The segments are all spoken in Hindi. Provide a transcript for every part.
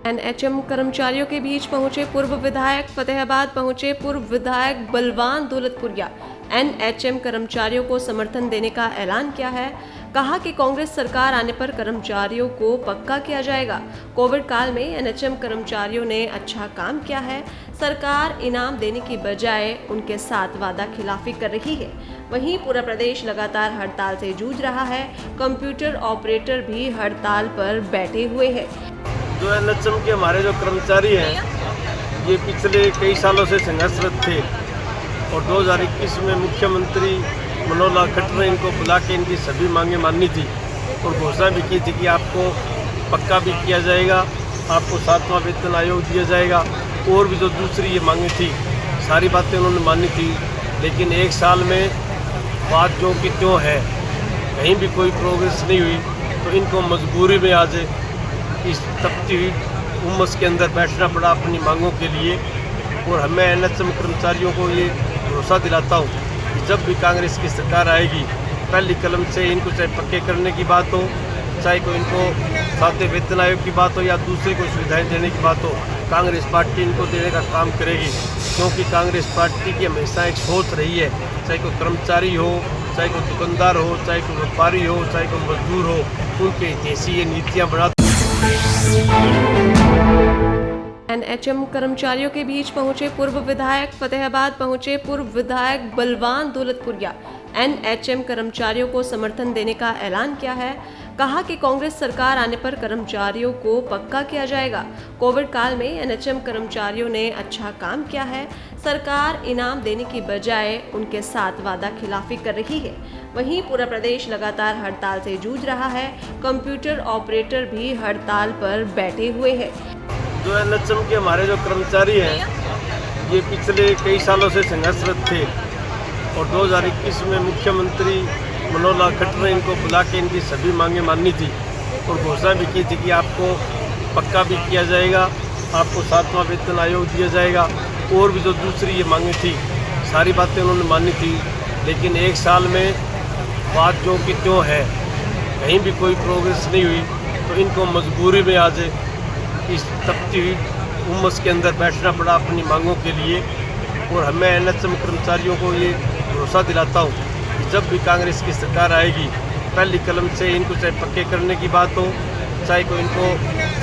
एनएचएम कर्मचारियों के बीच पहुंचे पूर्व विधायक। फतेहाबाद पहुंचे पूर्व विधायक बलवान दौलतपुरिया। एनएचएम कर्मचारियों को समर्थन देने का ऐलान किया है। कहा कि कांग्रेस सरकार आने पर कर्मचारियों को पक्का किया जाएगा। कोविड काल में एनएचएम कर्मचारियों ने अच्छा काम किया है। सरकार इनाम देने की बजाय उनके साथ वादा खिलाफी कर रही है। वहीं पूरा प्रदेश लगातार हड़ताल से जूझ रहा है। कंप्यूटर ऑपरेटर भी हड़ताल पर बैठे हुए हैं। जो एनएचएम के हमारे जो कर्मचारी हैं, ये पिछले कई सालों से संघर्षरत थे और 2021 में मुख्यमंत्री मनोहर लाल खट्टर ने इनको बुला के इनकी सभी मांगें मानी थी और घोषणा भी की थी कि आपको पक्का भी किया जाएगा, आपको 7वां वेतन आयोग दिया जाएगा और भी जो दूसरी ये मांगें थी सारी बातें उन्होंने मानी थी। लेकिन एक साल में बात जो कि त्यों है, कहीं भी कोई प्रोग्रेस नहीं हुई, तो इनको मजबूरी में आज इस तपती हुई उमस के अंदर बैठना पड़ा अपनी मांगों के लिए। और हमें एनएचएम कर्मचारियों को ये भरोसा दिलाता हूँ कि जब भी कांग्रेस की सरकार आएगी, पहली कलम से इनको चाहे पक्के करने की बात हो, चाहे कोई इनको 7वें वेतन आयोग की बात हो या दूसरी कोई सुविधाएं देने की बात हो, कांग्रेस पार्टी इनको देने का काम करेगी। क्योंकि कांग्रेस पार्टी की हमेशा एक सोच रही है, चाहे कोई कर्मचारी हो, चाहे कोई दुकानदार हो, चाहे कोई व्यापारी हो, चाहे कोई मजदूर हो, उनके जैसी ये नीतियाँ बना। एनएचएम कर्मचारियों के बीच पहुंचे पूर्व विधायक। फतेहाबाद पहुंचे पूर्व विधायक बलवान दौलतपुरिया। एनएचएम कर्मचारियों को समर्थन देने का ऐलान किया है। कहा कि कांग्रेस सरकार आने पर कर्मचारियों को पक्का किया जाएगा। कोविड काल में एनएचएम कर्मचारियों ने अच्छा काम किया है। सरकार इनाम देने की बजाय उनके साथ वादा खिलाफी कर रही है। वहीं पूरा प्रदेश लगातार हड़ताल से जूझ रहा है। कंप्यूटर ऑपरेटर भी हड़ताल पर बैठे हुए हैं। जो एनएचएम के हमारे जो कर्मचारी हैं, ये पिछले कई सालों से संघर्षरत थे और 2021 में मुख्यमंत्री मनोहर लाल खट्टर ने इनको बुला के इनकी सभी मांगें मानी थी और घोषणा भी की थी कि आपको पक्का भी किया जाएगा, आपको 7वां वेतन आयोग दिया जाएगा और भी जो दूसरी ये मांगें थी सारी बातें उन्होंने मानी थी। लेकिन एक साल में बात जो कि त्यों है, कहीं भी कोई प्रोग्रेस नहीं हुई, तो इनको मजबूरी में आज इस तपती हुई उमस के अंदर बैठना पड़ा अपनी मांगों के लिए। और हमें एनएचएम कर्मचारियों को ये भरोसा दिलाता हूँ कि जब भी कांग्रेस की सरकार आएगी, पहली कलम से इनको चाहे पक्के करने की बात हो, चाहे कोई इनको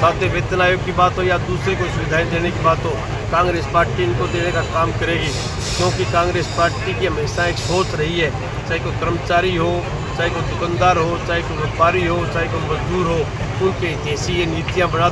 7वें वेतन आयोग की बात हो या दूसरी कोई सुविधाएं देने की बात हो, कांग्रेस पार्टी इनको देने का काम करेगी। क्योंकि कांग्रेस पार्टी की हमेशा एक सोच रही है, चाहे कोई कर्मचारी हो, चाहे कोई दुकानदार हो, चाहे कोई व्यापारी हो, चाहे कोई मजदूर हो, उनके जैसी ये नीतियाँ बना